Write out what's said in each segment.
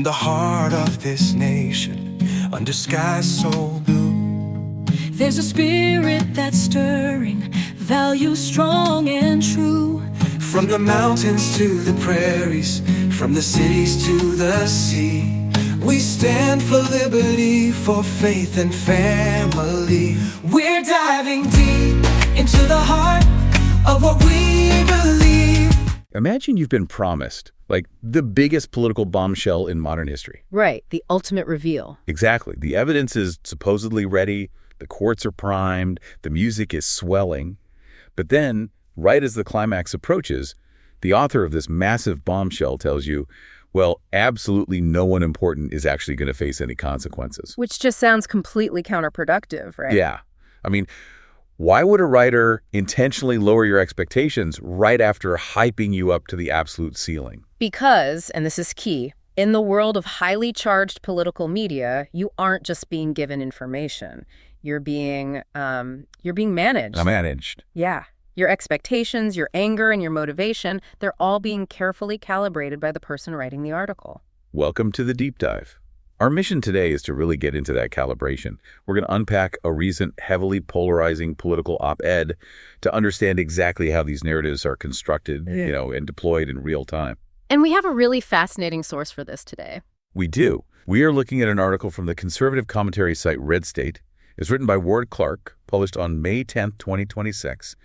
the heart of this nation, under skies so blue, there's a spirit that's stirring, values strong and true. from the mountains to the prairies, from the cities to the sea, we stand for liberty, for faith and family. We're diving deep into the heart of what we believe. Imagine you've been promised, like, the biggest political bombshell in modern history. Right, the ultimate reveal. Exactly. The evidence is supposedly ready, the courts are primed, the music is swelling. But then, right as the climax approaches, the author of this massive bombshell tells you, well, absolutely no one important is actually going to face any consequences. Which just sounds completely counterproductive, right? Yeah. I mean, why would a writer intentionally lower your expectations right after hyping you up to the absolute ceiling? Because, and this is key, in the world of highly charged political media, you aren't just being given information. You're being managed. Managed. Yeah. Your expectations, your anger, and your motivation, they're all being carefully calibrated by the person writing the article. Welcome to the deep dive. Our mission today is to really get into that calibration. We're going to unpack a recent heavily polarizing political op-ed to understand exactly how these narratives are constructed, and deployed in real time. And we have a really fascinating source for this today. We do. We are looking at an article from the conservative commentary site Red State. It's written by Ward Clark, published on May 10th, 2026.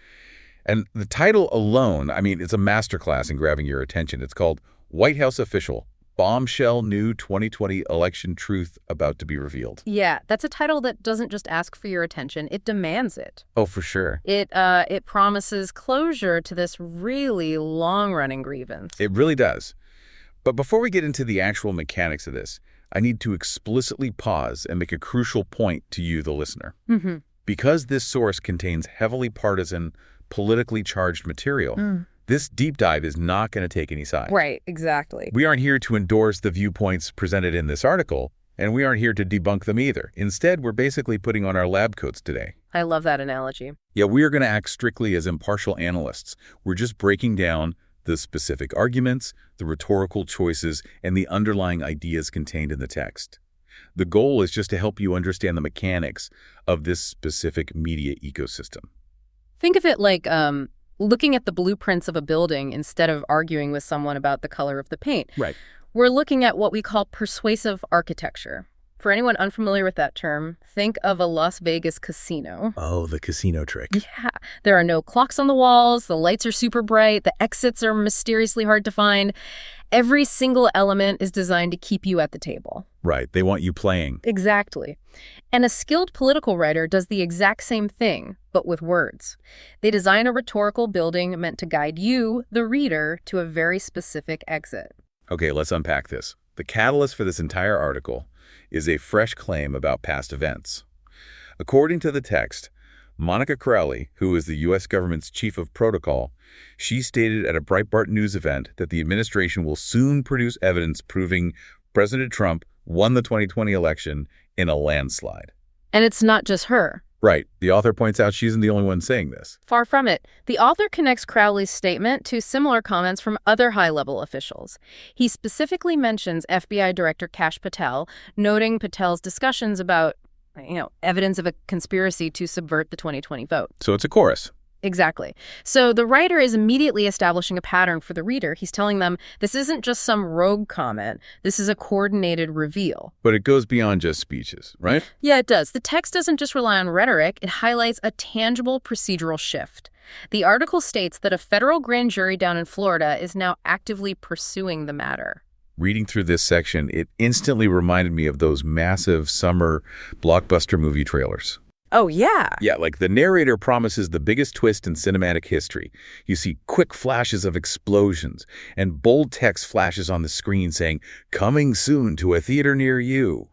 And the title alone, it's a masterclass in grabbing your attention. It's called White House Official, Bombshell New 2020 Election Truth About to be Revealed. Yeah, that's a title that doesn't just ask for your attention, it demands it. Oh, for sure. It promises closure to this really long-running grievance. It really does. But before we get into the actual mechanics of this, I need to explicitly pause and make a crucial point to you, the listener. Mm-hmm. Because this source contains heavily partisan, politically charged material, this deep dive is not going to take any sides. Right, exactly. We aren't here to endorse the viewpoints presented in this article, and we aren't here to debunk them either. Instead, we're basically putting on our lab coats today. I love that analogy. Yeah, we are going to act strictly as impartial analysts. We're just breaking down the specific arguments, the rhetorical choices, and the underlying ideas contained in the text. The goal is just to help you understand the mechanics of this specific media ecosystem. Think of it like looking at the blueprints of a building instead of arguing with someone about the color of the paint. Right. We're looking at what we call persuasive architecture. For anyone unfamiliar with that term, think of a Las Vegas casino. Oh, the casino trick. Yeah. There are no clocks on the walls, the lights are super bright, the exits are mysteriously hard to find. Every single element is designed to keep you at the table. Right. They want you playing. Exactly. And a skilled political writer does the exact same thing, but with words. They design a rhetorical building meant to guide you, the reader, to a very specific exit. Okay, let's unpack this. The catalyst for this entire article is a fresh claim about past events. According to the text, Monica Crowley, who is the U.S. government's chief of protocol, she stated at a Breitbart News event that the administration will soon produce evidence proving President Trump won the 2020 election in a landslide. And it's not just her. Right. The author points out she isn't the only one saying this. Far from it. The author connects Crowley's statement to similar comments from other high-level officials. He specifically mentions FBI Director Kash Patel, noting Patel's discussions about, evidence of a conspiracy to subvert the 2020 vote. So it's a chorus. Exactly. So the writer is immediately establishing a pattern for the reader. He's telling them this isn't just some rogue comment. This is a coordinated reveal. But it goes beyond just speeches, right? Yeah, it does. The text doesn't just rely on rhetoric. It highlights a tangible procedural shift. The article states that a federal grand jury down in Florida is now actively pursuing the matter. Reading through this section, it instantly reminded me of those massive summer blockbuster movie trailers. Oh, yeah. Yeah, like the narrator promises the biggest twist in cinematic history. You see quick flashes of explosions, and bold text flashes on the screen saying, "Coming soon to a theater near you."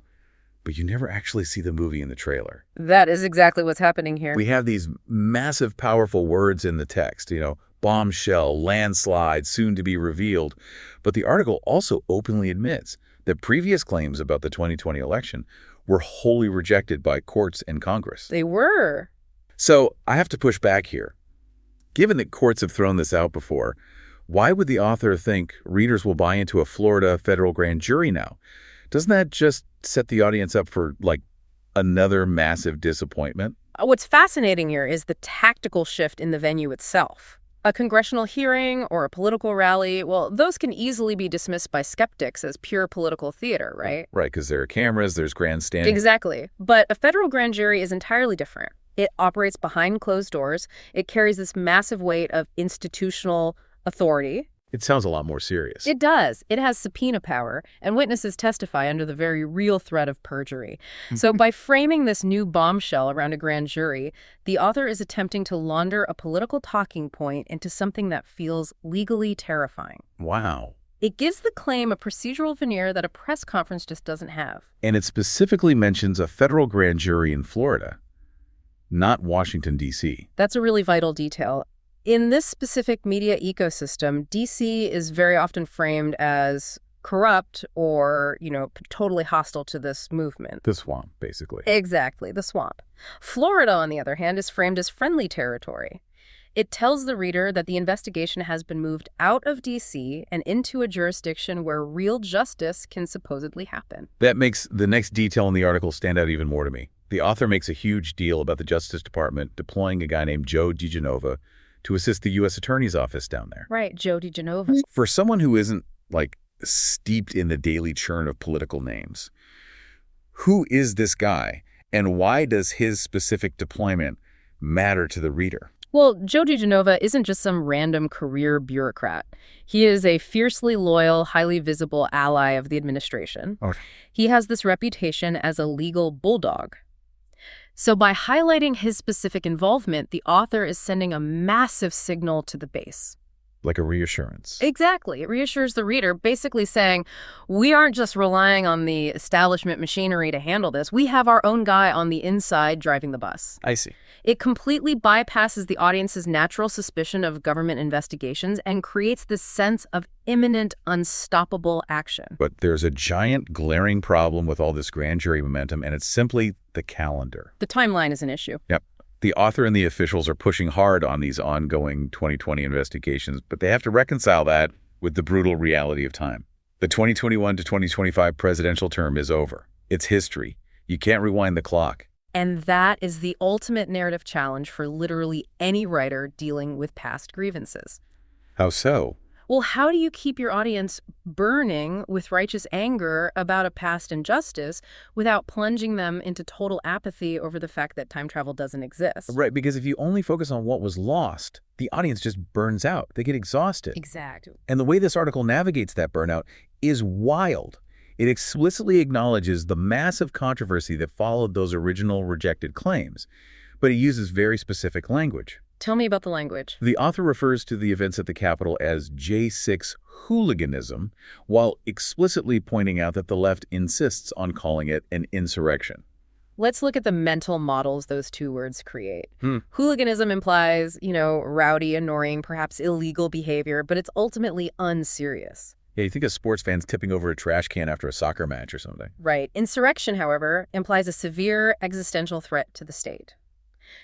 But you never actually see the movie in the trailer. That is exactly what's happening here. We have these massive, powerful words in the text, bombshell, landslide, soon to be revealed. But the article also openly admits that previous claims about the 2020 election were wholly rejected by courts and Congress. They were. So I have to push back here. Given that courts have thrown this out before, Why would the author think readers will buy into a Florida federal grand jury now? Doesn't that just set the audience up for, like, another massive disappointment? What's fascinating here is the tactical shift in the venue itself. A congressional hearing or a political rally, well, those can easily be dismissed by skeptics as pure political theater, right? Right, because there are cameras, there's grandstanding. Exactly. But a federal grand jury is entirely different. It operates behind closed doors. It carries this massive weight of institutional authority. It sounds a lot more serious. It does. It has subpoena power, and witnesses testify under the very real threat of perjury. So by framing this new bombshell around a grand jury, the author is attempting to launder a political talking point into something that feels legally terrifying. Wow. It gives the claim a procedural veneer that a press conference just doesn't have. And it specifically mentions a federal grand jury in Florida, not Washington, D.C. That's a really vital detail. In this specific media ecosystem, D.C. is very often framed as corrupt or, totally hostile to this movement. The swamp, basically. Exactly, the swamp. Florida, on the other hand, is framed as friendly territory. It tells the reader that the investigation has been moved out of D.C. and into a jurisdiction where real justice can supposedly happen. That makes the next detail in the article stand out even more to me. The author makes a huge deal about the Justice Department deploying a guy named Joe DiGenova to assist the U.S. Attorney's Office down there. Right, Joe DiGenova. For someone who isn't, steeped in the daily churn of political names, who is this guy, and why does his specific deployment matter to the reader? Well, Joe DiGenova isn't just some random career bureaucrat. He is a fiercely loyal, highly visible ally of the administration. Okay. He has this reputation as a legal bulldog. So by highlighting his specific involvement, the author is sending a massive signal to the base. Like a reassurance. Exactly. It reassures the reader, basically saying, we aren't just relying on the establishment machinery to handle this. We have our own guy on the inside driving the bus. I see. It completely bypasses the audience's natural suspicion of government investigations and creates this sense of imminent, unstoppable action. But there's a giant, glaring problem with all this grand jury momentum, and it's simply the calendar. The timeline is an issue. Yep. The author and the officials are pushing hard on these ongoing 2020 investigations, but they have to reconcile that with the brutal reality of time. The 2021 to 2025 presidential term is over. It's history. You can't rewind the clock. And that is the ultimate narrative challenge for literally any writer dealing with past grievances. How so? Well, how do you keep your audience burning with righteous anger about a past injustice without plunging them into total apathy over the fact that time travel doesn't exist? Right, because if you only focus on what was lost, the audience just burns out. They get exhausted. Exactly. And the way this article navigates that burnout is wild. It explicitly acknowledges the massive controversy that followed those original rejected claims, but it uses very specific language. Tell me about the language. The author refers to the events at the Capitol as J6 hooliganism, while explicitly pointing out that the left insists on calling it an insurrection. Let's look at the mental models those two words create. Hooliganism implies, rowdy, annoying, perhaps illegal behavior, but it's ultimately unserious. Yeah, you think of sports fans tipping over a trash can after a soccer match or something. Right. Insurrection, however, implies a severe existential threat to the state.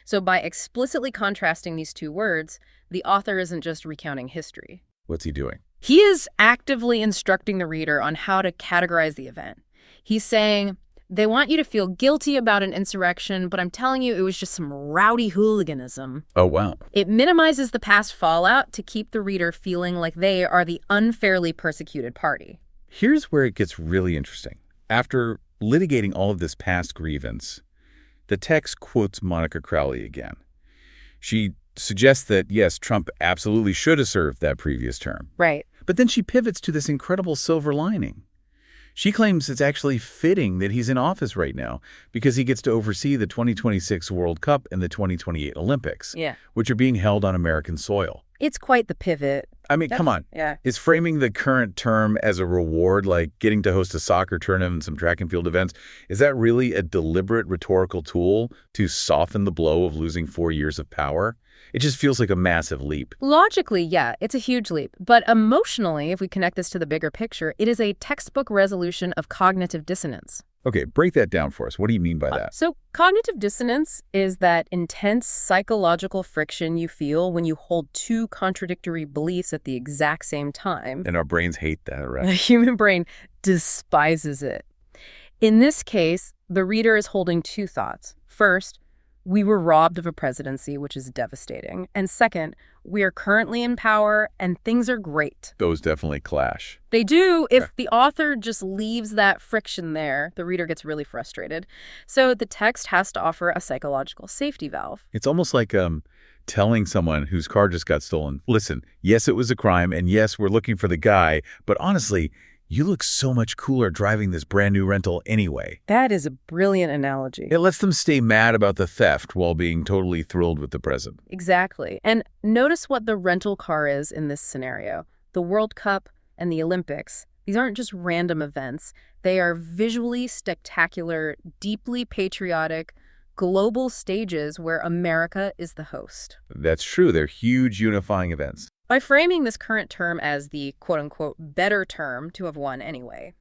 So by explicitly contrasting these two words, the author isn't just recounting history. What's he doing? He is actively instructing the reader on how to categorize the event. He's saying, they want you to feel guilty about an insurrection, but I'm telling you it was just some rowdy hooliganism. Oh, wow. It minimizes the past fallout to keep the reader feeling like they are the unfairly persecuted party. Here's where it gets really interesting. After litigating all of this past grievance, the text quotes Monica Crowley again. She suggests that, yes, Trump absolutely should have served that previous term. Right. But then she pivots to this incredible silver lining. She claims it's actually fitting that he's in office right now because he gets to oversee the 2026 World Cup and the 2028 Olympics, which are being held on American soil. It's quite the pivot. I mean, come on. Yeah. Is framing the current term as a reward, like getting to host a soccer tournament and some track and field events, is that really a deliberate rhetorical tool to soften the blow of losing 4 years of power? It just feels like a massive leap. Logically, yeah, it's a huge leap. But emotionally, if we connect this to the bigger picture, it is a textbook resolution of cognitive dissonance. Okay, break that down for us. What do you mean by that? So cognitive dissonance is that intense psychological friction you feel when you hold two contradictory beliefs at the exact same time. And our brains hate that, right? The human brain despises it. In this case, the reader is holding two thoughts. First, we were robbed of a presidency, which is devastating. And second, we are currently in power and things are great. Those definitely clash. They do. If the author just leaves that friction there, the reader gets really frustrated. So the text has to offer a psychological safety valve. It's almost like telling someone whose car just got stolen, listen, yes, it was a crime, and yes, we're looking for the guy, but honestly, you look so much cooler driving this brand new rental anyway. That is a brilliant analogy. It lets them stay mad about the theft while being totally thrilled with the present. Exactly. And notice what the rental car is in this scenario. The World Cup and the Olympics, these aren't just random events. They are visually spectacular, deeply patriotic, global stages where America is the host. That's true. They're huge unifying events. By framing this current term as the quote-unquote better term to have won anyway,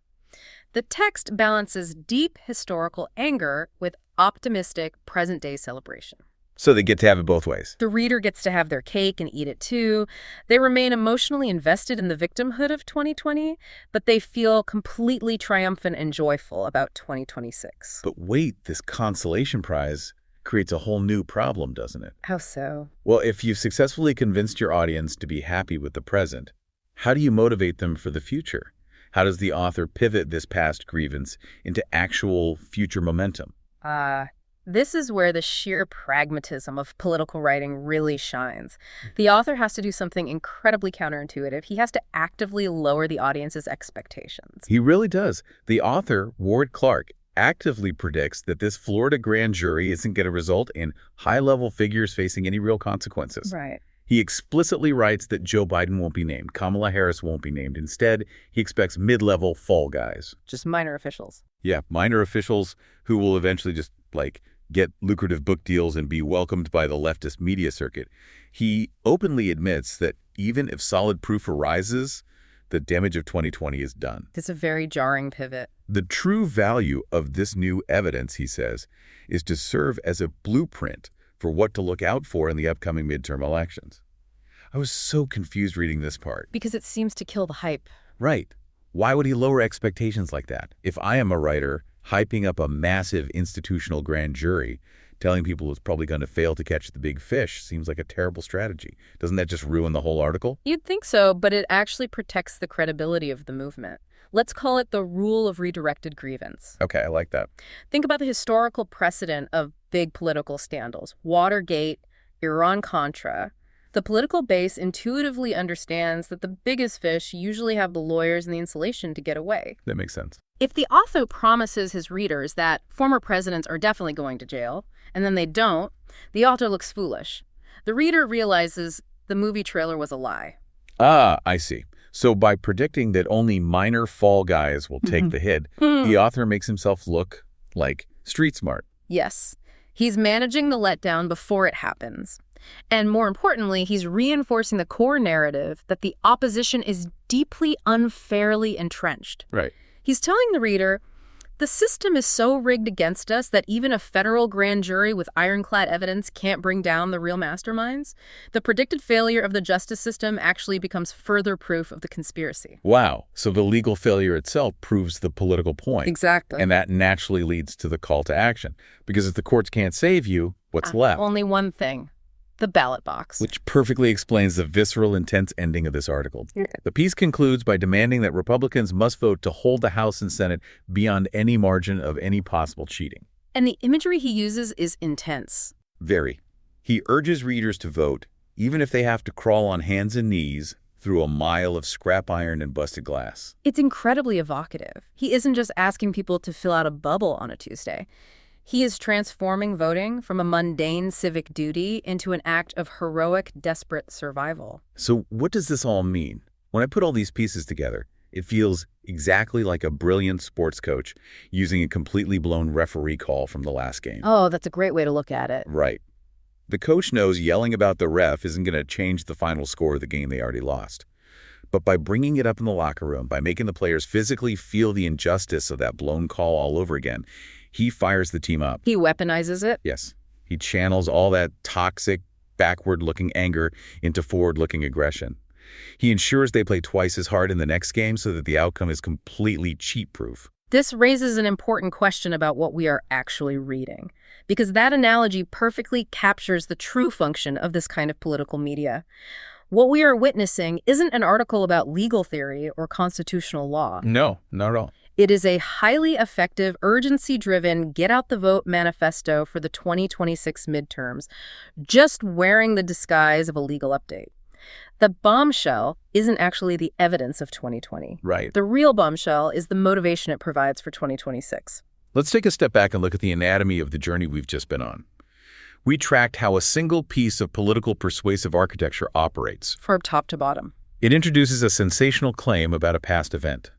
the text balances deep historical anger with optimistic present-day celebration. So they get to have it both ways. The reader gets to have their cake and eat it too. They remain emotionally invested in the victimhood of 2020, but they feel completely triumphant and joyful about 2026. But wait, this consolation prize creates a whole new problem, doesn't it? How so? Well, if you've successfully convinced your audience to be happy with the present, how do you motivate them for the future? How does the author pivot this past grievance into actual future momentum? This is where the sheer pragmatism of political writing really shines. The author has to do something incredibly counterintuitive. He has to actively lower the audience's expectations. He really does. The author, Ward Clark, actively predicts that this Florida grand jury isn't going to result in high-level figures facing any real consequences. Right. He explicitly writes that Joe Biden won't be named, Kamala Harris won't be named. Instead, he expects mid-level fall guys. Just minor officials. Yeah, minor officials who will eventually just, get lucrative book deals and be welcomed by the leftist media circuit. He openly admits that even if solid proof arises, the damage of 2020 is done. It's a very jarring pivot. The true value of this new evidence, he says, is to serve as a blueprint for what to look out for in the upcoming midterm elections. I was so confused reading this part. Because it seems to kill the hype. Right. Why would he lower expectations like that? If I am a writer hyping up a massive institutional grand jury, telling people it's probably going to fail to catch the big fish seems like a terrible strategy. Doesn't that just ruin the whole article? You'd think so, but it actually protects the credibility of the movement. Let's call it the rule of redirected grievance. Okay, I like that. Think about the historical precedent of big political scandals. Watergate, Iran-Contra. The political base intuitively understands that the biggest fish usually have the lawyers and the insulation to get away. That makes sense. If the author promises his readers that former presidents are definitely going to jail, and then they don't, the author looks foolish. The reader realizes the movie trailer was a lie. Ah, I see. So by predicting that only minor fall guys will take the hit, the author makes himself look like street smart. Yes. He's managing the letdown before it happens. And more importantly, he's reinforcing the core narrative that the opposition is deeply unfairly entrenched. Right. He's telling the reader, the system is so rigged against us that even a federal grand jury with ironclad evidence can't bring down the real masterminds. The predicted failure of the justice system actually becomes further proof of the conspiracy. Wow. So the legal failure itself proves the political point. Exactly. And that naturally leads to the call to action. Because if the courts can't save you, what's left? Only one thing. The ballot box. Which perfectly explains the visceral, intense ending of this article. The piece concludes by demanding that Republicans must vote to hold the House and Senate beyond any margin of any possible cheating. And the imagery he uses is intense. Very. He urges readers to vote, even if they have to crawl on hands and knees through a mile of scrap iron and busted glass. It's incredibly evocative. He isn't just asking people to fill out a bubble on a Tuesday. He is transforming voting from a mundane civic duty into an act of heroic, desperate survival. So what does this all mean? When I put all these pieces together, it feels exactly like a brilliant sports coach using a completely blown referee call from the last game. Oh, that's a great way to look at it. Right. The coach knows yelling about the ref isn't going to change the final score of the game they already lost. But by bringing it up in the locker room, by making the players physically feel the injustice of that blown call all over again, he fires the team up. He weaponizes it? Yes. He channels all that toxic, backward-looking anger into forward-looking aggression. He ensures they play twice as hard in the next game so that the outcome is completely cheat-proof. This raises an important question about what we are actually reading, because that analogy perfectly captures the true function of this kind of political media. What we are witnessing isn't an article about legal theory or constitutional law. No, not at all. It is a highly effective, urgency-driven, get-out-the-vote manifesto for the 2026 midterms, just wearing the disguise of a legal update. The bombshell isn't actually the evidence of 2020. Right. The real bombshell is the motivation it provides for 2026. Let's take a step back and look at the anatomy of the journey we've just been on. We tracked how a single piece of political persuasive architecture operates. From top to bottom. It introduces a sensational claim about a past event.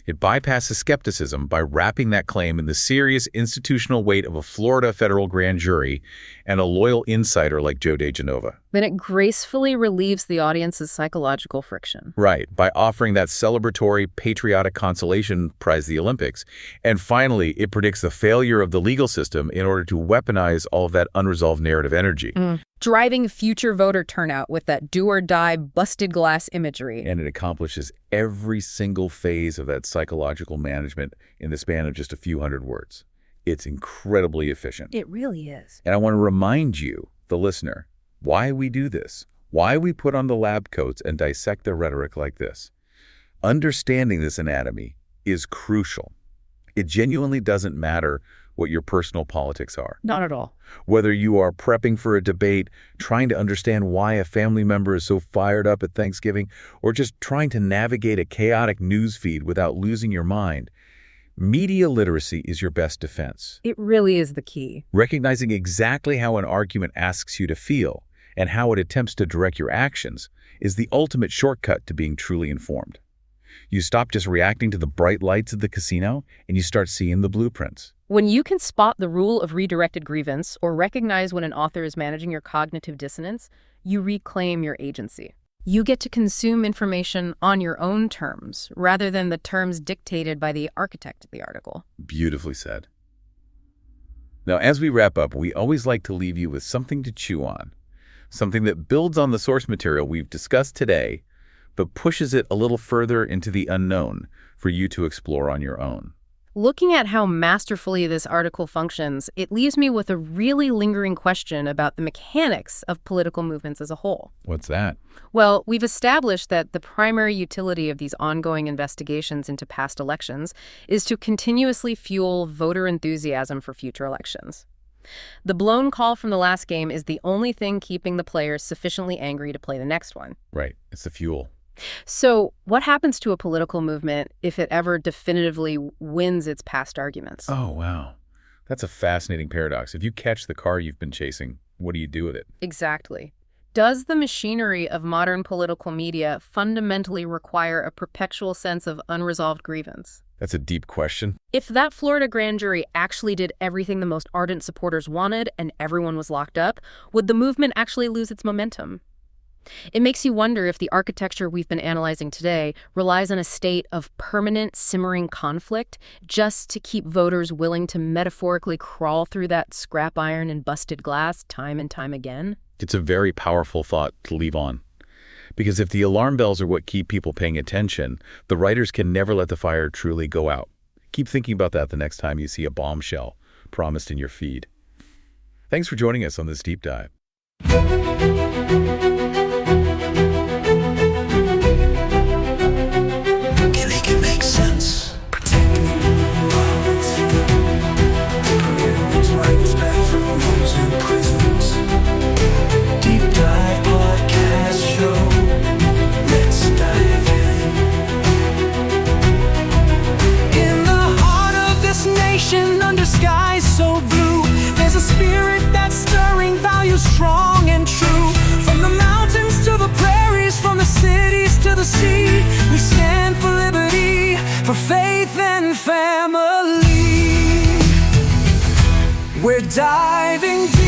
It bypasses skepticism by wrapping that claim in the serious institutional weight of a Florida federal grand jury and a loyal insider like Joe DeGenova. Then it gracefully relieves the audience's psychological friction. Right, by offering that celebratory, patriotic consolation prize, the Olympics. And finally, it predicts the failure of the legal system in order to weaponize all of that unresolved narrative energy. Driving future voter turnout with that do-or-die, busted glass imagery. And it accomplishes every single phase of that psychological management in the span of just a few hundred words. It's incredibly efficient. It really is. And I want to remind you, the listener, why we do this, why we put on the lab coats and dissect the rhetoric like this. Understanding this anatomy is crucial. It genuinely doesn't matter what your personal politics are. Not at all. Whether you are prepping for a debate, trying to understand why a family member is so fired up at Thanksgiving, or just trying to navigate a chaotic news feed without losing your mind, media literacy is your best defense. It really is the key. Recognizing exactly how an argument asks you to feel and how it attempts to direct your actions is the ultimate shortcut to being truly informed. You stop just reacting to the bright lights of the casino and you start seeing the blueprints. When you can spot the rule of redirected grievance or recognize when an author is managing your cognitive dissonance, you reclaim your agency. You get to consume information on your own terms, rather than the terms dictated by the architect of the article. Beautifully said. Now, as we wrap up, we always like to leave you with something to chew on, something that builds on the source material we've discussed today, but pushes it a little further into the unknown for you to explore on your own. Looking at how masterfully this article functions, it leaves me with a really lingering question about the mechanics of political movements as a whole. What's that? Well, we've established that the primary utility of these ongoing investigations into past elections is to continuously fuel voter enthusiasm for future elections. The blown call from the last game is the only thing keeping the players sufficiently angry to play the next one. Right. It's the fuel. So what happens to a political movement if it ever definitively wins its past arguments? Oh, wow. That's a fascinating paradox. If you catch the car you've been chasing, what do you do with it? Exactly. Does the machinery of modern political media fundamentally require a perpetual sense of unresolved grievance? That's a deep question. If that Florida grand jury actually did everything the most ardent supporters wanted and everyone was locked up, would the movement actually lose its momentum? It makes you wonder if the architecture we've been analyzing today relies on a state of permanent, simmering conflict just to keep voters willing to metaphorically crawl through that scrap iron and busted glass time and time again. It's a very powerful thought to leave on. Because if the alarm bells are what keep people paying attention, the writers can never let the fire truly go out. Keep thinking about that the next time you see a bombshell promised in your feed. Thanks for joining us on this deep dive. Under skies so blue, there's a spirit that's stirring values strong and true. From the mountains to the prairies, from the cities to the sea, we stand for liberty, for faith and family. We're diving deep.